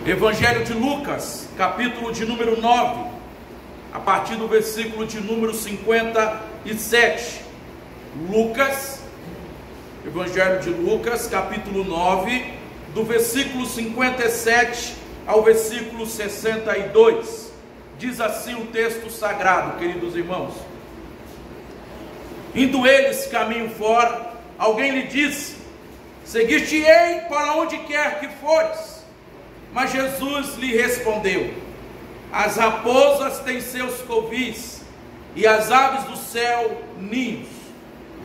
Evangelho de Lucas, capítulo de número 9, a partir do versículo de número 57. Lucas, Evangelho de Lucas, capítulo 9, do versículo 57 ao versículo 62. Diz assim o texto sagrado, queridos irmãos: indo eles caminho fora, alguém lhe disse: seguir-te-ei para onde quer que fores. Mas Jesus lhe respondeu: as raposas têm seus covis, e as aves do céu ninhos,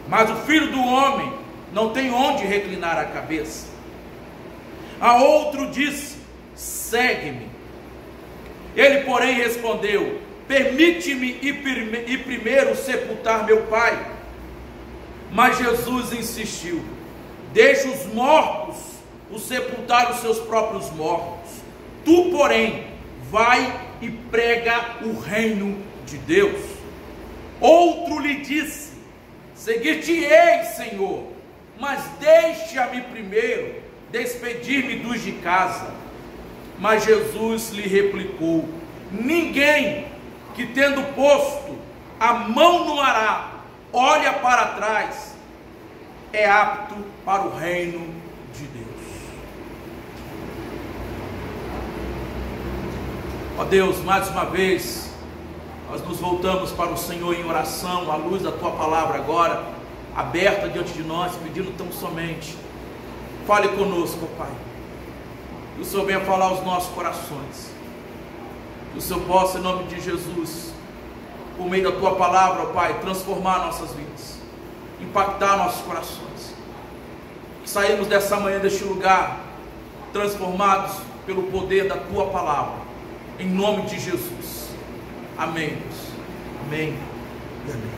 mas o Filho do Homem não tem onde reclinar a cabeça. A outro disse: segue-me. Ele, porém, respondeu: permite-me ir primeiro sepultar meu pai. Mas Jesus insistiu: deixa os mortos os sepultar os seus próprios mortos. Tu, porém, vai e prega o reino de Deus. Outro lhe disse: seguir-te-ei, Senhor, mas deixa-me primeiro despedir-me dos de casa. Mas Jesus lhe replicou: ninguém que, tendo posto a mão no arado, olha para trás, é apto para o reino de Deus. Ó Deus, mais uma vez nós nos voltamos para o Senhor em oração, à luz da Tua palavra agora, aberta diante de nós, pedindo tão somente: fale conosco, ó Pai, que o Senhor venha falar aos nossos corações, que o Senhor possa, em nome de Jesus, por meio da Tua palavra, ó Pai, transformar nossas vidas, impactar nossos corações, que saímos dessa manhã deste lugar transformados pelo poder da Tua palavra, em nome de Jesus. Amém, Deus. Amém e amém.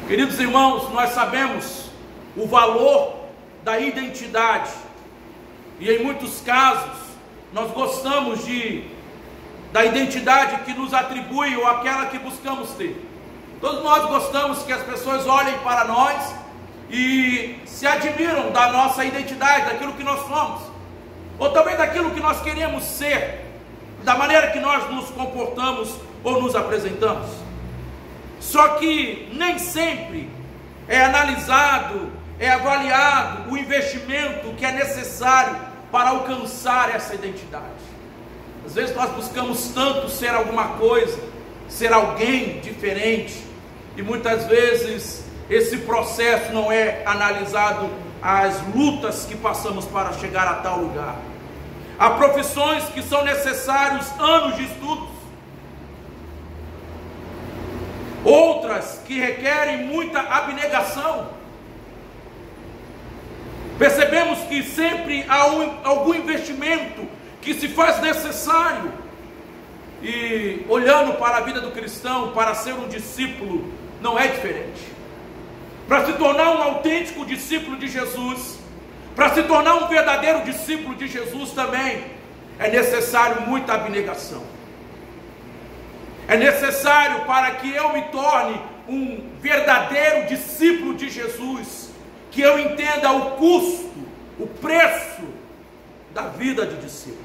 Queridos irmãos, nós sabemos o valor da identidade, e em muitos casos nós gostamos da identidade que nos atribui ou aquela que buscamos ter. Todos nós gostamos que as pessoas olhem para nós e se admiram da nossa identidade, daquilo que nós somos, ou também daquilo que nós queremos ser, da maneira que nós nos comportamos ou nos apresentamos. Só que nem sempre é analisado, é avaliado o investimento que é necessário para alcançar essa identidade. Às vezes nós buscamos tanto ser alguma coisa, ser alguém diferente, e muitas vezes esse processo não é analisado, as lutas que passamos para chegar a tal lugar. Há profissões que são necessários anos de estudos, outras que requerem muita abnegação. Percebemos que sempre há algum investimento que se faz necessário, e olhando para a vida do cristão, para ser um discípulo, não é diferente. Para se tornar um autêntico discípulo de Jesus, para se tornar um verdadeiro discípulo de Jesus também, é necessário muita abnegação. É necessário, para que eu me torne um verdadeiro discípulo de Jesus, que eu entenda o custo, o preço da vida de discípulo.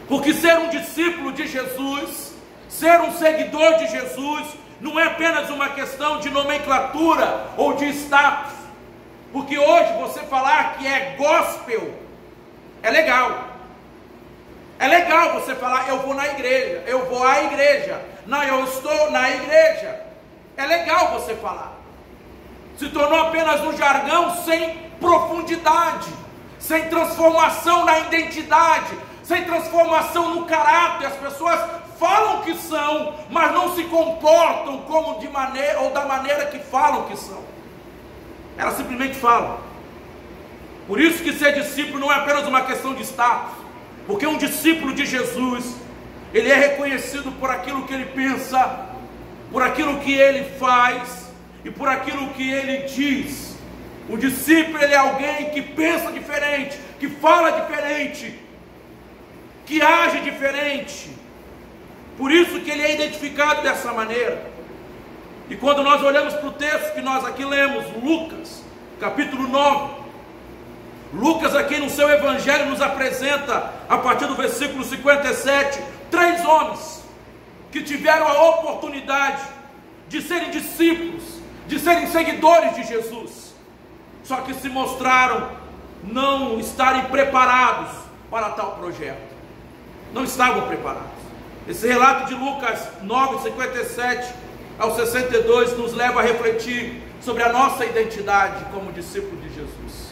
Porque ser um discípulo de Jesus, ser um seguidor de Jesus, não é apenas uma questão de nomenclatura ou de status. Porque hoje você falar que é gospel é legal. É legal você falar: eu vou na igreja, eu vou à igreja, não, eu estou na igreja. É legal você falar. Se tornou apenas um jargão sem profundidade, sem transformação na identidade, sem transformação no caráter. As pessoas falam que são, mas não se comportam como de maneira ou da maneira que falam que são. Elas simplesmente falam. Por isso que ser discípulo não é apenas uma questão de status, porque um discípulo de Jesus, ele é reconhecido por aquilo que ele pensa, por aquilo que ele faz e por aquilo que ele diz. O discípulo, ele é alguém que pensa diferente, que fala diferente, que age diferente. Por isso que ele é identificado dessa maneira. E quando nós olhamos para o texto que nós aqui lemos, Lucas, capítulo 9, Lucas aqui no seu evangelho nos apresenta, a partir do versículo 57, 3 homens que tiveram a oportunidade de serem discípulos, de serem seguidores de Jesus, só que se mostraram não estarem preparados para tal projeto, não estavam preparados. Esse relato de Lucas 9, 57 ao 62 nos leva a refletir sobre a nossa identidade como discípulo de Jesus.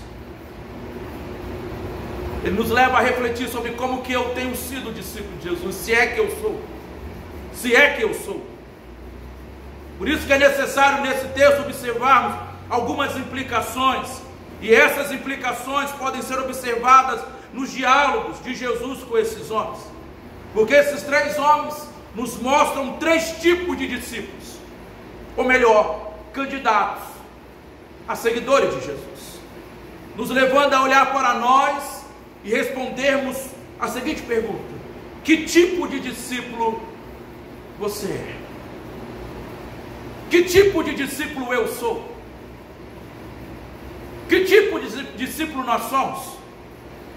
Ele nos leva a refletir sobre como que eu tenho sido discípulo de Jesus, se é que eu sou. Por isso que é necessário nesse texto observarmos algumas implicações, e essas implicações podem ser observadas nos diálogos de Jesus com esses homens, porque esses 3 homens nos mostram 3 tipos de discípulos, ou melhor, candidatos a seguidores de Jesus, nos levando a olhar para nós e respondermos a seguinte pergunta: que tipo de discípulo você é? Que tipo de discípulo eu sou? Que tipo de discípulo nós somos?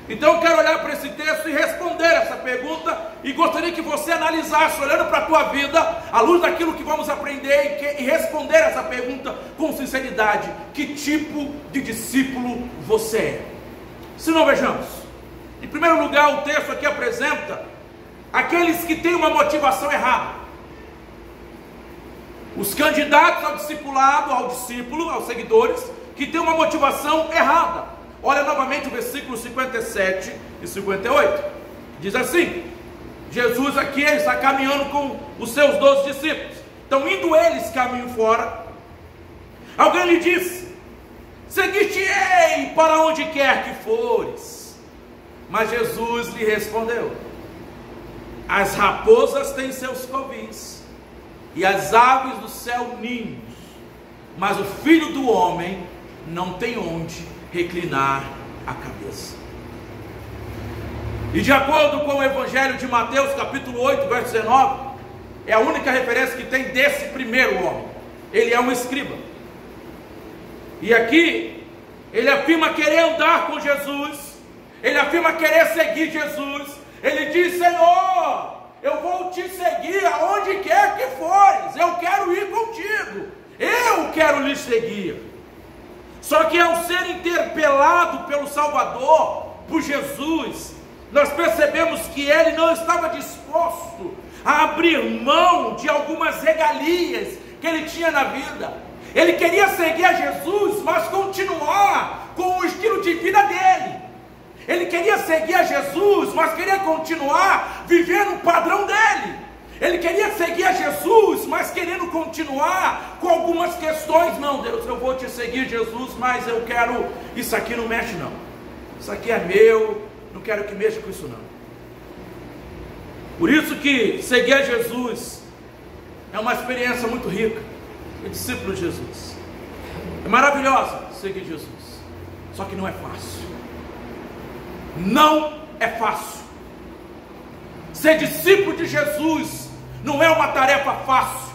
Então eu quero olhar para esse texto e responder essa pergunta, e gostaria que você analisasse, olhando para a tua vida, à luz daquilo que vamos aprender, e responder essa pergunta com sinceridade: que tipo de discípulo você é? Se não, vejamos. Em primeiro lugar, o texto aqui apresenta aqueles que têm uma motivação errada. Os candidatos ao discipulado, ao discípulo, aos seguidores, que têm uma motivação errada. Olha novamente o versículo 57 e 58. Diz assim: Jesus aqui está caminhando com os seus 12 discípulos. Então, indo eles caminho fora, alguém lhe disse: seguir-te-ei para onde quer que fores. Mas Jesus lhe respondeu: as raposas têm seus covis, e as aves do céu ninhos, mas o Filho do Homem não tem onde reclinar a cabeça. E de acordo com o Evangelho de Mateus, capítulo 8, verso 19, é a única referência que tem desse primeiro homem. Ele é um escriba. E aqui, ele afirma querer andar com Jesus, ele afirma querer seguir Jesus. Ele diz: Senhor, eu vou te seguir aonde quer que fores, eu quero ir contigo, eu quero lhe seguir. Só que ao ser interpelado pelo Salvador, por Jesus, nós percebemos que ele não estava disposto a abrir mão de algumas regalias que ele tinha na vida. Ele queria seguir a Jesus, mas continuar com o estilo de vida dele. Ele queria seguir a Jesus, mas queria continuar vivendo o padrão dele. Ele queria seguir a Jesus, mas querendo continuar com algumas questões. Não, Deus, eu vou te seguir, Jesus, mas eu quero, isso aqui não mexe não, isso aqui é meu, não quero que mexa com isso não. Por isso que seguir a Jesus é uma experiência muito rica. É discípulo de Jesus, é maravilhosa seguir Jesus, só que não é fácil. Não é fácil. Ser discípulo de Jesus não é uma tarefa fácil.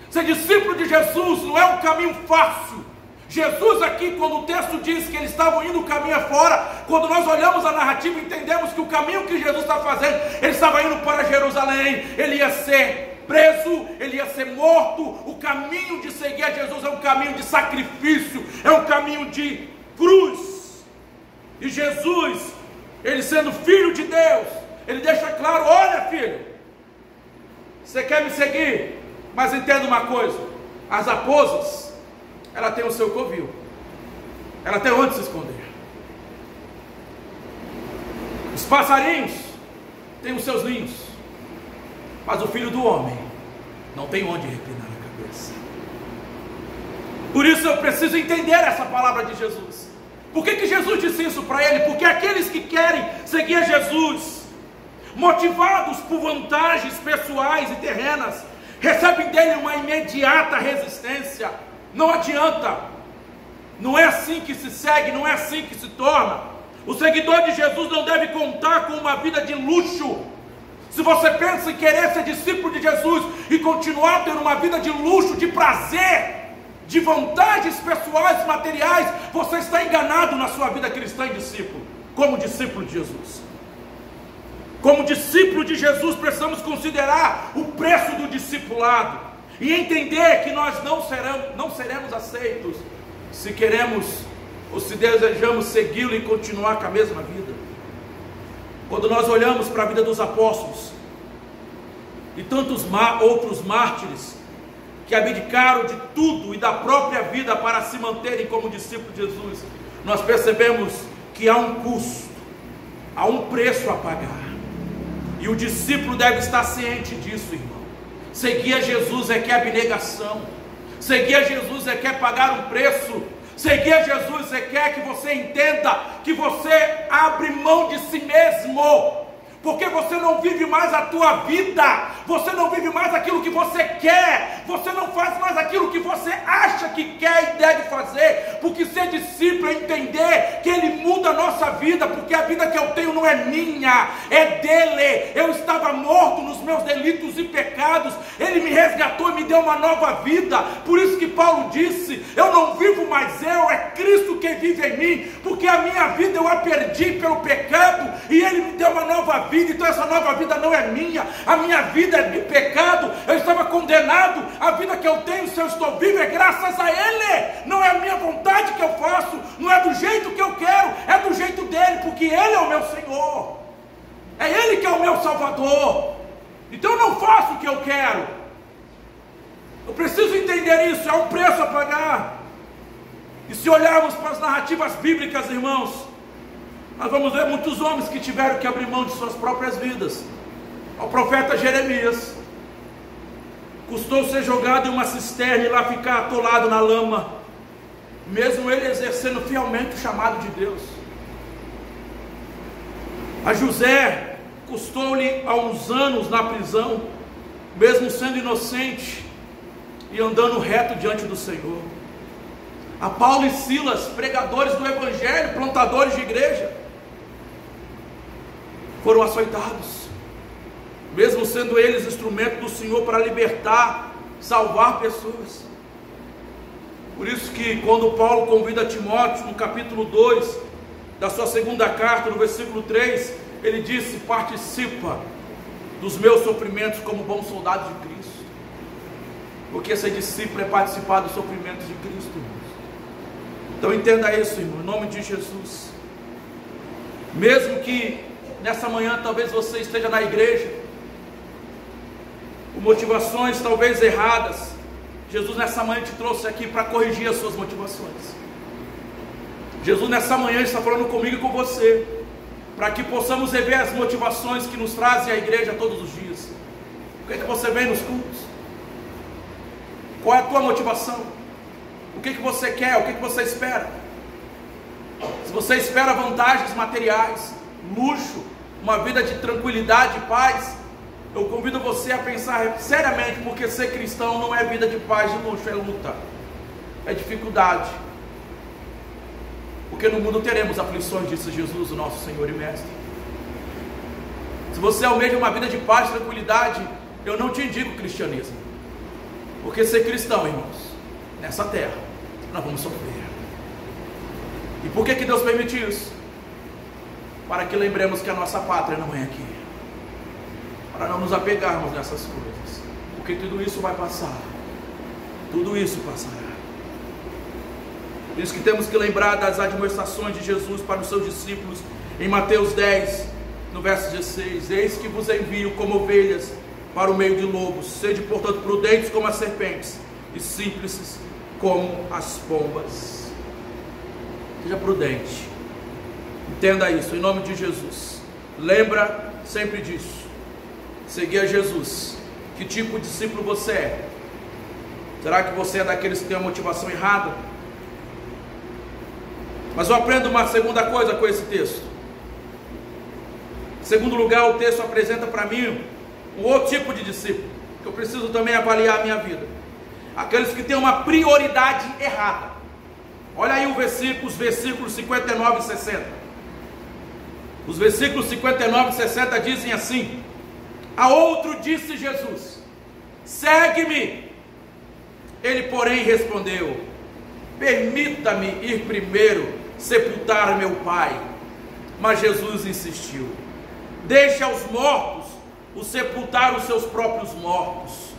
Ser discípulo de Jesus não é um caminho fácil. Jesus aqui, quando o texto diz que eles estavam indo o caminho afora, quando nós olhamos a narrativa, entendemos que o caminho que Jesus está fazendo, ele estava indo para Jerusalém, ele ia ser preso, ele ia ser morto. O caminho de seguir a Jesus é um caminho de sacrifício, é um caminho de cruz. E Jesus, ele sendo filho de Deus, ele deixa claro: olha, filho, você quer me seguir, mas entenda uma coisa: as raposas, ela tem o seu covil, ela tem onde se esconder. Os passarinhos têm os seus ninhos, mas o Filho do Homem não tem onde reclinar a cabeça. Por isso eu preciso entender essa palavra de Jesus. Por que Jesus disse isso para ele? Porque aqueles que querem seguir a Jesus, motivados por vantagens pessoais e terrenas, recebem dele uma imediata resistência. Não adianta, não é assim que se segue, não é assim que se torna. O seguidor de Jesus não deve contar com uma vida de luxo. Se você pensa em querer ser discípulo de Jesus e continuar tendo uma vida de luxo, de prazer, de vantagens pessoais, materiais, você está enganado na sua vida cristã e discípulo, como discípulo de Jesus. Como discípulo de Jesus, precisamos considerar o preço do discipulado e entender que nós não seremos aceitos se queremos ou se desejamos segui-lo e continuar com a mesma vida. Quando nós olhamos para a vida dos apóstolos e tantos outros mártires que abdicaram de tudo e da própria vida para se manterem como discípulos de Jesus, nós percebemos que há um custo, há um preço a pagar, e o discípulo deve estar ciente disso, irmão. Seguir a Jesus é que é abnegação, seguir a Jesus é que é pagar um preço, seguir a Jesus é que é que você entenda que você abre mão de si mesmo, porque você não vive mais a tua vida, você não vive mais aquilo que você quer, você não faz mais aquilo que você acha que quer e deve fazer, porque ser discípulo é entender que Ele muda a nossa vida, porque a vida que eu tenho não é minha, é dEle. Eu estava morto nos meus delitos e pecados, Ele me resgatou e me deu uma nova vida. Por isso que Paulo disse, eu não vivo mais eu, é Cristo que vive em mim, porque a minha vida eu a perdi pelo pecado, e Ele me deu uma nova vida. Então essa nova vida não é minha, a minha vida é de pecado, eu estava condenado. A vida que eu tenho, se eu estou vivo, é graças a Ele, não é a minha vontade que eu faço, não é do jeito que eu quero, é do jeito dEle, porque Ele é o meu Senhor, é Ele que é o meu Salvador. Então eu não faço o que eu quero, eu preciso entender isso, é um preço a pagar. E se olharmos para as narrativas bíblicas, irmãos, nós vamos ver muitos homens que tiveram que abrir mão de suas próprias vidas. Ao profeta Jeremias, custou ser jogado em uma cisterna e lá ficar atolado na lama, mesmo ele exercendo fielmente o chamado de Deus. A José, custou-lhe há uns anos na prisão, mesmo sendo inocente e andando reto diante do Senhor. A Paulo e Silas, pregadores do Evangelho, plantadores de igreja, foram açoitados, mesmo sendo eles instrumento do Senhor para libertar, salvar pessoas. Por isso que quando Paulo convida Timóteo, no capítulo 2 da sua segunda carta, no versículo 3, ele disse, participa dos meus sofrimentos como bom soldado de Cristo, porque ser discípulo é participar dos sofrimentos de Cristo, irmãos. Então entenda isso, irmão, em nome de Jesus. Mesmo que nessa manhã talvez você esteja na igreja com motivações talvez erradas, Jesus nessa manhã te trouxe aqui para corrigir as suas motivações. Jesus nessa manhã está falando comigo e com você, para que possamos rever as motivações que nos trazem à igreja todos os dias. O que é que você vem nos cultos? Qual é a tua motivação? O que é que você quer? O que é que você espera? Se você espera vantagens materiais, luxo, uma vida de tranquilidade e paz, eu convido você a pensar seriamente, porque ser cristão não é vida de paz e luxo, é luta, é dificuldade, porque no mundo teremos aflições, disse Jesus, o nosso Senhor e Mestre. Se você almeja uma vida de paz e tranquilidade, eu não te indico o cristianismo, porque ser cristão, irmãos, nessa terra, nós vamos sofrer. E por que Deus permite isso? Para que lembremos que a nossa pátria não é aqui, para não nos apegarmos nessas coisas, porque tudo isso vai passar, tudo isso passará. Por isso que temos que lembrar das admoestações de Jesus para os seus discípulos, em Mateus 10, no verso 16, eis que vos envio como ovelhas para o meio de lobos, sede portanto prudentes como as serpentes, e simples como as pombas. Seja prudente, entenda isso, em nome de Jesus. Lembra sempre disso. Seguir a Jesus. Que tipo de discípulo você é? Será que você é daqueles que tem a motivação errada? Mas eu aprendo uma segunda coisa com esse texto. Em segundo lugar, o texto apresenta para mim um outro tipo de discípulo, que eu preciso também avaliar a minha vida. Aqueles que têm uma prioridade errada. Olha aí os versículos 59 e 60. Os versículos 59 e 60 dizem assim: a outro disse Jesus: segue-me. Ele, porém, respondeu: permita-me ir primeiro sepultar meu pai. Mas Jesus insistiu: deixe aos mortos o sepultar os seus próprios mortos.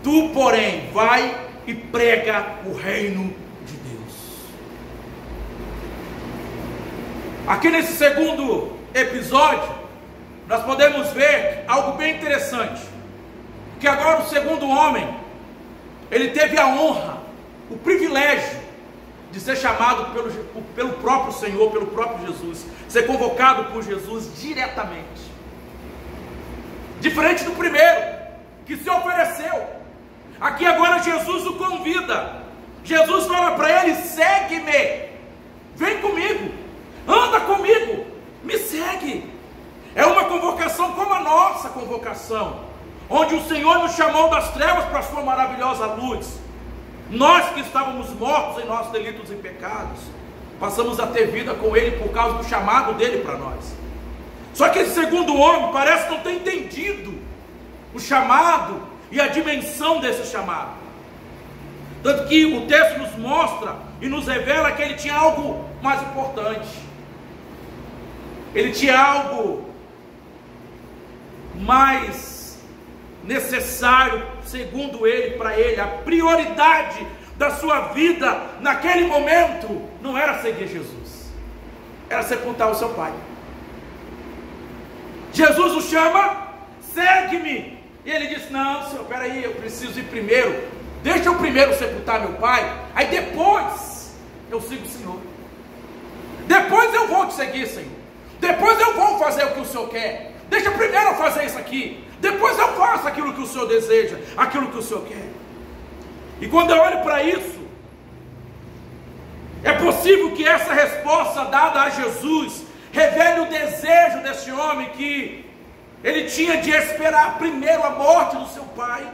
Tu, porém, vai e prega o reino de Deus. Aqui nesse segundo episódio, nós podemos ver algo bem interessante. Que agora o segundo homem, ele teve a honra, o privilégio de ser chamado pelo próprio Senhor, pelo próprio Jesus, ser convocado por Jesus diretamente. Diferente do primeiro, que se ofereceu. Aqui agora Jesus o convida. Jesus fala para ele: segue-me, vem comigo, anda comigo, me segue. É uma convocação como a nossa convocação, onde o Senhor nos chamou das trevas para a sua maravilhosa luz. Nós que estávamos mortos em nossos delitos e pecados, passamos a ter vida com Ele por causa do chamado dele para nós. Só que esse segundo homem parece não ter entendido o chamado e a dimensão desse chamado. Tanto que o texto nos mostra e nos revela que ele tinha algo mais importante. Ele tinha algo mais necessário, segundo ele, para ele. A prioridade da sua vida naquele momento não era seguir Jesus, era sepultar o seu pai. Jesus o chama: segue-me. E ele disse: não, Senhor, peraí, eu preciso ir primeiro. Deixa eu primeiro sepultar meu pai, aí depois eu sigo o Senhor. Depois eu vou te seguir, Senhor. Depois eu vou fazer o que o Senhor quer. Deixa primeiro eu fazer isso aqui, depois eu faço aquilo que o Senhor deseja, aquilo que o Senhor quer. E quando eu olho para isso, é possível que essa resposta dada a Jesus revele o desejo desse homem, que ele tinha de esperar primeiro a morte do seu pai,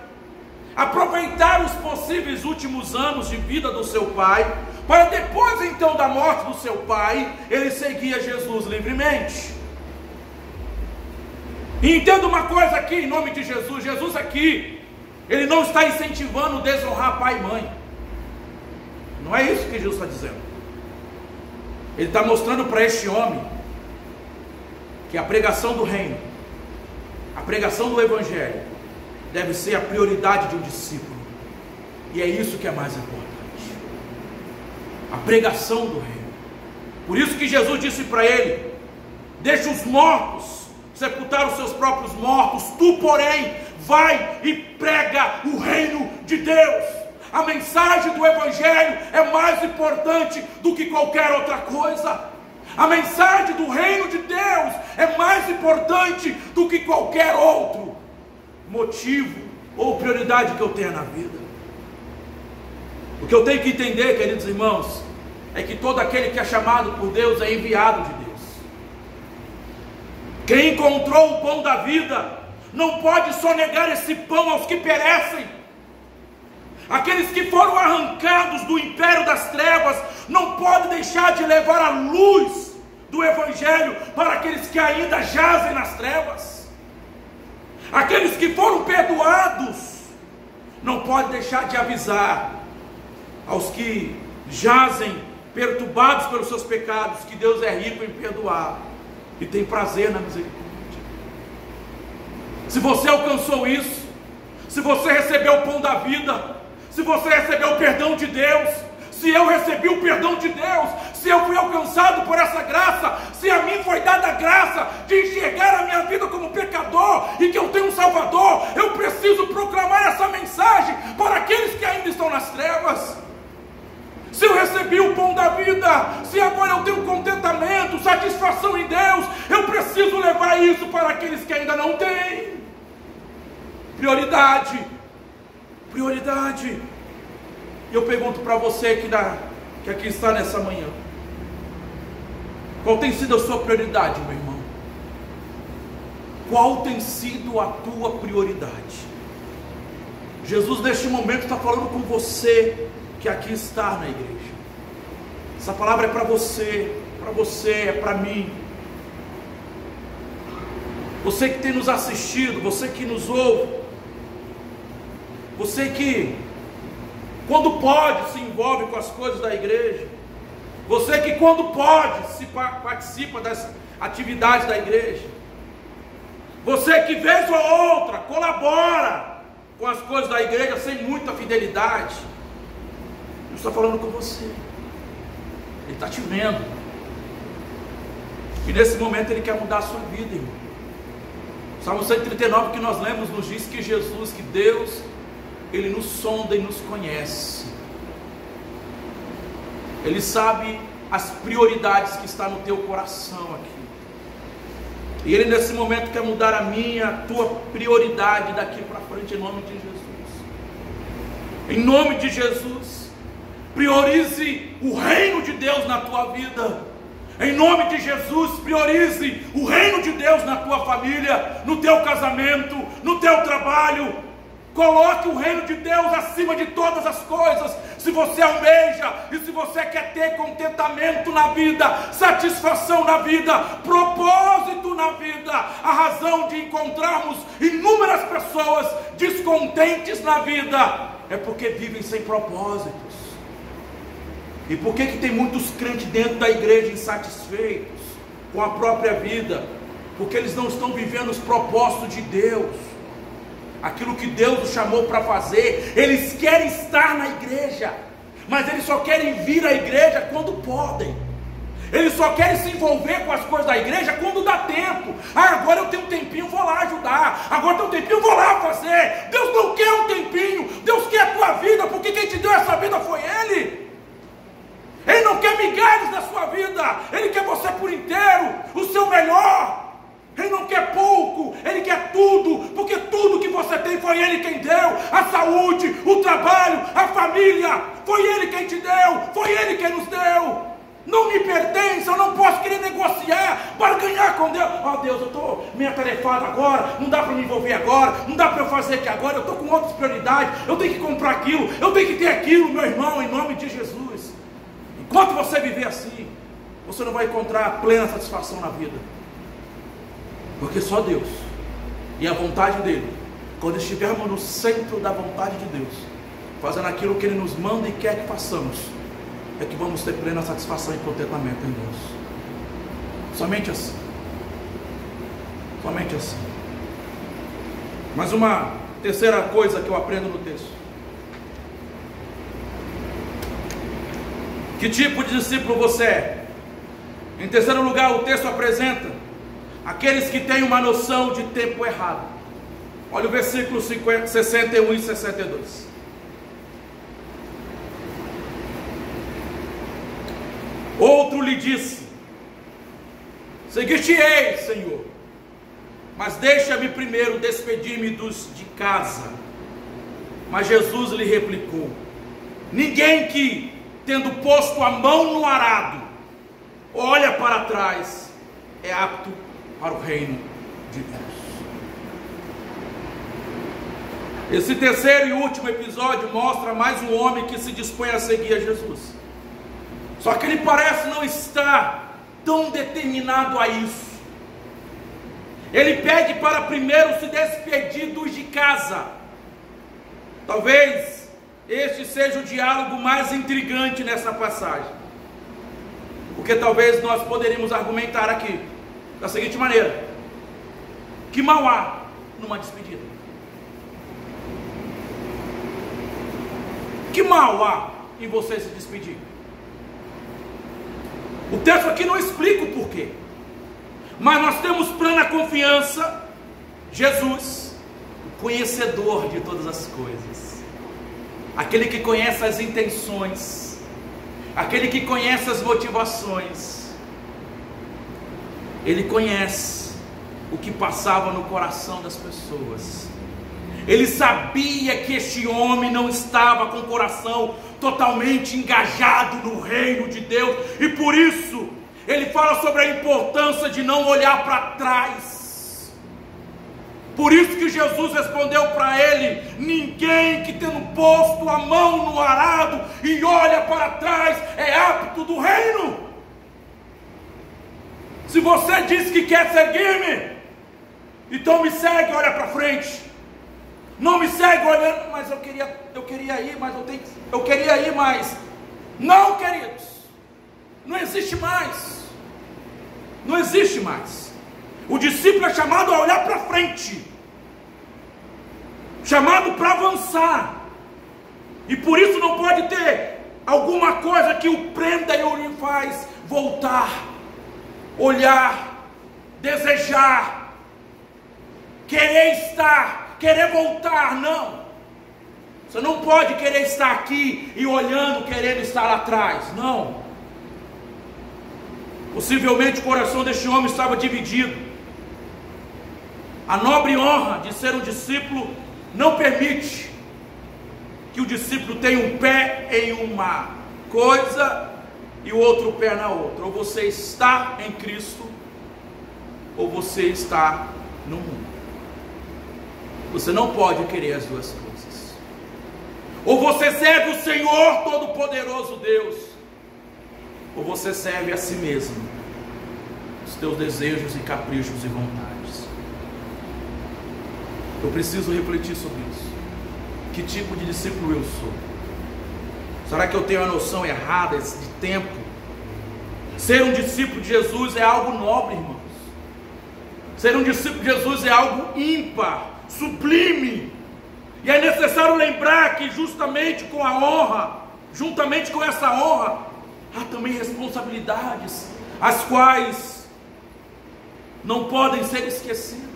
aproveitar os possíveis últimos anos de vida do seu pai, para depois então da morte do seu pai, ele seguia Jesus livremente. E entenda uma coisa aqui, em nome de Jesus. Jesus aqui, ele não está incentivando desonrar pai e mãe. Não é isso que Jesus está dizendo. Ele está mostrando para este homem que a pregação do reino, a pregação do evangelho, deve ser a prioridade de um discípulo. E é isso que é mais importante, a pregação do reino. Por isso que Jesus disse para ele: deixa os mortos sepultar os seus próprios mortos, tu, porém, vai e prega o reino de Deus. A mensagem do evangelho é mais importante do que qualquer outra coisa. A mensagem do reino de Deus é mais importante do que qualquer outro motivo ou prioridade que eu tenha na vida. O que eu tenho que entender, queridos irmãos, é que todo aquele que é chamado por Deus é enviado de Deus. Quem encontrou o pão da vida não pode só negar esse pão aos que perecem. Aqueles que foram arrancados do império das trevas não podem deixar de levar a luz do evangelho para aqueles que ainda jazem nas trevas. Aqueles que foram perdoados não podem deixar de avisar aos que jazem perturbados pelos seus pecados que Deus é rico em perdoar e tem prazer na misericórdia. Se você alcançou isso, se você recebeu o pão da vida, se você recebeu o perdão de Deus, se eu recebi o perdão de Deus, se eu fui alcançado por essa graça, se a mim foi dada a graça de enxergar a minha vida como pecador e que eu tenho um Salvador, eu preciso proclamar essa mensagem para aqueles que ainda estão nas trevas. Se eu recebi o pão da vida, se agora eu tenho contentamento, satisfação em Deus, eu preciso levar isso para aqueles que ainda não têm. Prioridade, prioridade. E eu pergunto para você que aqui está nessa manhã, qual tem sido a sua prioridade, meu irmão? Qual tem sido a tua prioridade? Jesus neste momento está falando com você que aqui está na igreja. Essa palavra é para você, é para mim. Você que tem nos assistido, você que nos ouve, você que quando pode, se envolve com as coisas da igreja. Você que quando pode, participa das atividades da igreja. Você que vez ou outra colabora com as coisas da igreja sem muita fidelidade. Eu estou falando com você. Ele está te vendo. E nesse momento Ele quer mudar a sua vida, irmão. Salmo 139 que nós lemos nos diz que Jesus, que Deus, Ele nos sonda e nos conhece. Ele sabe as prioridades que estão no teu coração aqui. E Ele nesse momento quer mudar a minha, a tua prioridade daqui para frente, em nome de Jesus. Em nome de Jesus, priorize o reino de Deus na tua vida. Em nome de Jesus, priorize o reino de Deus na tua família, no teu casamento, no teu trabalho. Coloque o reino de Deus acima de todas as coisas. Se você almeja e se você quer ter contentamento na vida, satisfação na vida, propósito na vida, a razão de encontrarmos inúmeras pessoas descontentes na vida é porque vivem sem propósitos. E por que tem muitos crentes dentro da igreja insatisfeitos com a própria vida? Porque eles não estão vivendo os propósitos de Deus, aquilo que Deus os chamou para fazer. Eles querem estar na igreja, mas eles só querem vir à igreja quando podem. Eles só querem se envolver com as coisas da igreja quando dá tempo. Agora eu tenho um tempinho, vou lá ajudar. Agora eu tenho um tempinho, vou lá fazer. Deus não quer um tempinho, Deus quer a tua vida, porque quem te deu essa vida foi Ele. Ele não quer migalhas na sua vida, Ele quer você por inteiro, o seu melhor. Ele não quer pouco, Ele quer tudo, porque tudo que você tem foi Ele quem deu. A saúde, o trabalho, a família, foi Ele quem te deu, foi Ele quem nos deu. Não me pertence, eu não posso querer negociar para ganhar com Deus. Oh Deus, eu estou meio atarefado agora, não dá para me envolver agora, não dá para eu fazer aqui agora, eu estou com outras prioridades, eu tenho que comprar aquilo, eu tenho que ter aquilo, meu irmão, em nome de Jesus. Enquanto você viver assim, você não vai encontrar plena satisfação na vida. Porque só Deus e a vontade dEle, quando estivermos no centro da vontade de Deus, fazendo aquilo que Ele nos manda e quer que façamos, é que vamos ter plena satisfação e contentamento em Deus. Somente assim. Somente assim. Mas uma terceira coisa que eu aprendo no texto: que tipo de discípulo você é? Em terceiro lugar, o texto apresenta aqueles que têm uma noção de tempo errado. Olha o versículo 61 e 62. Outro lhe disse: seguir-te-ei, Senhor, mas deixa-me primeiro despedir-me dos de casa. Mas Jesus lhe replicou: ninguém que, tendo posto a mão no arado, olha para trás, é apto para o reino de Deus. Esse terceiro e último episódio mostra mais um homem que se dispõe a seguir a Jesus. Só que ele parece não estar tão determinado a isso. Ele pede para primeiro se despedir dos de casa. Talvez este seja o diálogo mais intrigante nessa passagem, porque talvez nós poderíamos argumentar aqui da seguinte maneira: que mal há numa despedida? Que mal há em você se despedir? O texto aqui não explica o porquê, mas nós temos plena confiança. Jesus, o conhecedor de todas as coisas, aquele que conhece as intenções, aquele que conhece as motivações, Ele conhece o que passava no coração das pessoas. Ele sabia que este homem não estava com o coração totalmente engajado no reino de Deus, e por isso ele fala sobre a importância de não olhar para trás. Por isso que Jesus respondeu para ele: ninguém que tendo posto a mão no arado e olha para trás é apto do reino. Se você diz que quer seguir-me, então me segue, olha para frente. Não me segue olhando, mas eu queria ir, eu queria ir, mas não, queridos, não existe mais. Não existe mais. O discípulo é chamado a olhar para frente, chamado para avançar, e por isso não pode ter alguma coisa que o prenda e o faz voltar, olhar, desejar, querer estar, querer voltar. Não, você não pode querer estar aqui e olhando, querendo estar lá atrás. Não. Possivelmente o coração deste homem estava dividido. A nobre honra de ser um discípulo não permite que o discípulo tenha um pé em uma coisa e o outro pé na outra. Ou você está em Cristo, ou você está no mundo. Você não pode querer as duas coisas. Ou você serve o Senhor Todo-Poderoso Deus, ou você serve a si mesmo, os teus desejos e caprichos e vontades. Eu preciso refletir sobre isso. Que tipo de discípulo eu sou? Será que eu tenho a noção errada de tempo? Ser um discípulo de Jesus é algo nobre, irmãos. Ser um discípulo de Jesus é algo ímpar, sublime. E é necessário lembrar que justamente com a honra, juntamente com essa honra, há também responsabilidades, as quais não podem ser esquecidas.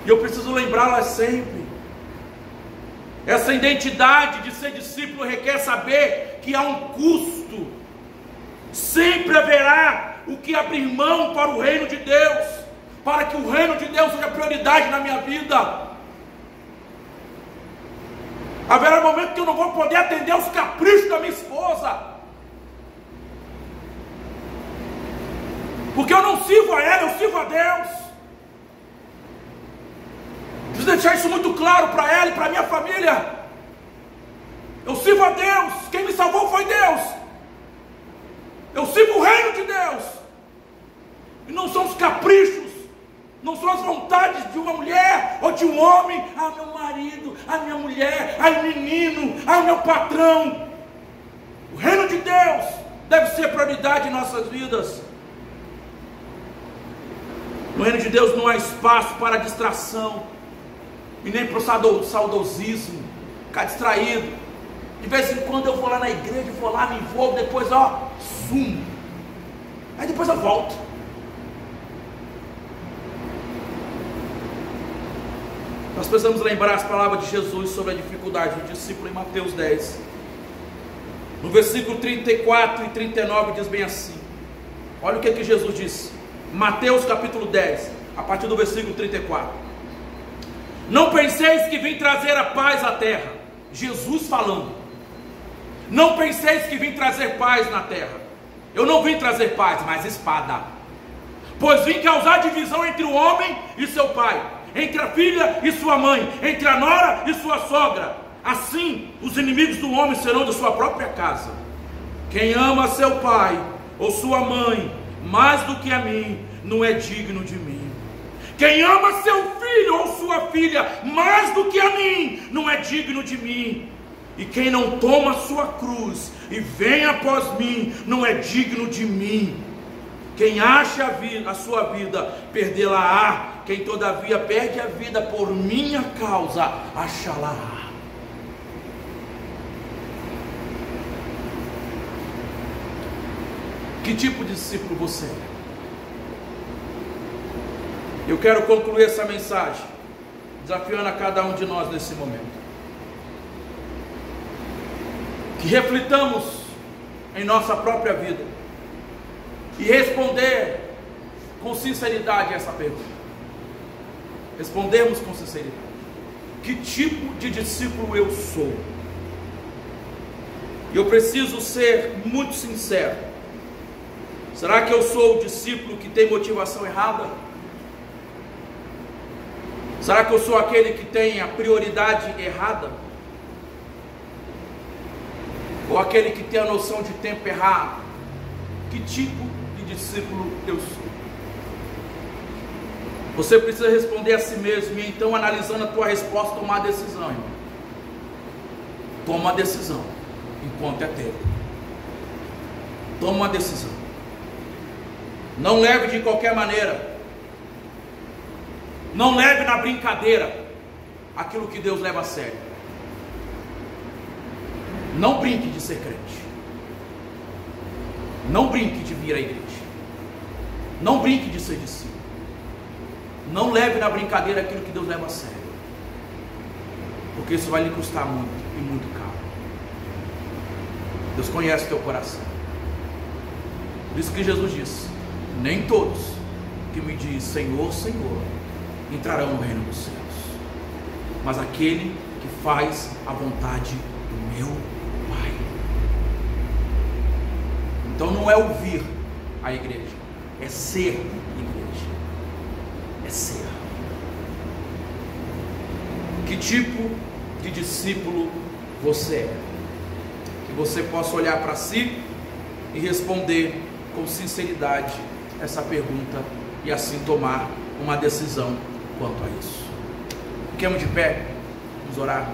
E eu preciso lembrá-las sempre. Essa identidade de ser discípulo requer saber que há um custo. Sempre haverá o que abrir mão para o reino de Deus, para que o reino de Deus seja prioridade na minha vida. Haverá momento que eu não vou poder atender os caprichos da minha esposa, porque eu não sirvo a ela, eu sirvo a Deus. Preciso deixar isso muito claro para ela e para a minha família. Eu sirvo a Deus, quem me salvou foi Deus. Eu sirvo o reino de Deus, e não são os caprichos, não são as vontades de uma mulher ou de um homem. Ah, meu marido, a minha mulher, ai menino, ai meu patrão. O reino de Deus deve ser prioridade em nossas vidas. No reino de Deus não há espaço para distração, e nem para o saudosismo, ficar distraído. De vez em quando eu vou lá na igreja, vou lá, me envolvo, depois sumo. Aí depois eu volto. Nós precisamos lembrar as palavras de Jesus sobre a dificuldade do discípulo em Mateus 10. No versículo 34 e 39 diz bem assim. Olha o que Jesus disse. Mateus capítulo 10, a partir do versículo 34. Não penseis que vim trazer a paz à terra. Jesus falando. Não penseis que vim trazer paz na terra. Eu não vim trazer paz, mas espada. Pois vim causar divisão entre o homem e seu pai, entre a filha e sua mãe, entre a nora e sua sogra. Assim, os inimigos do homem serão de sua própria casa. Quem ama seu pai ou sua mãe mais do que a mim, não é digno de mim. Quem ama seu filho ou sua filha mais do que a mim, não é digno de mim. E quem não toma a sua cruz e vem após mim, não é digno de mim. Quem acha a sua vida, perdê-la-á. Quem todavia perde a vida por minha causa, achá-la. Que tipo de discípulo você é? Eu quero concluir essa mensagem desafiando a cada um de nós nesse momento. Que reflitamos em nossa própria vida e responder com sinceridade essa pergunta. Respondermos com sinceridade. Que tipo de discípulo eu sou? Eu preciso ser muito sincero. Será que eu sou o discípulo que tem motivação errada? Será que eu sou aquele que tem a prioridade errada? Ou aquele que tem a noção de tempo errado? Que tipo de discípulo eu sou? Você precisa responder a si mesmo e então, analisando a tua resposta, tomar a decisão, irmão. Toma uma decisão, enquanto é tempo. Toma uma decisão. Não leve de qualquer maneira. Não leve na brincadeira aquilo que Deus leva a sério. Não brinque de ser crente. Não brinque de vir à igreja. Não brinque de ser discípulo. Não leve na brincadeira aquilo que Deus leva a sério, porque isso vai lhe custar muito, e muito caro. Deus conhece o teu coração. Por isso que Jesus disse: nem todos que me dizem Senhor, Senhor entrarão no reino dos céus, mas aquele que faz a vontade do meu Pai. Então não é ouvir a igreja, é ser igreja. É ser. Que tipo de discípulo você é? Que você possa olhar para si e responder com sinceridade essa pergunta e assim tomar uma decisão quanto a isso. Fiquemos de pé, vamos orar.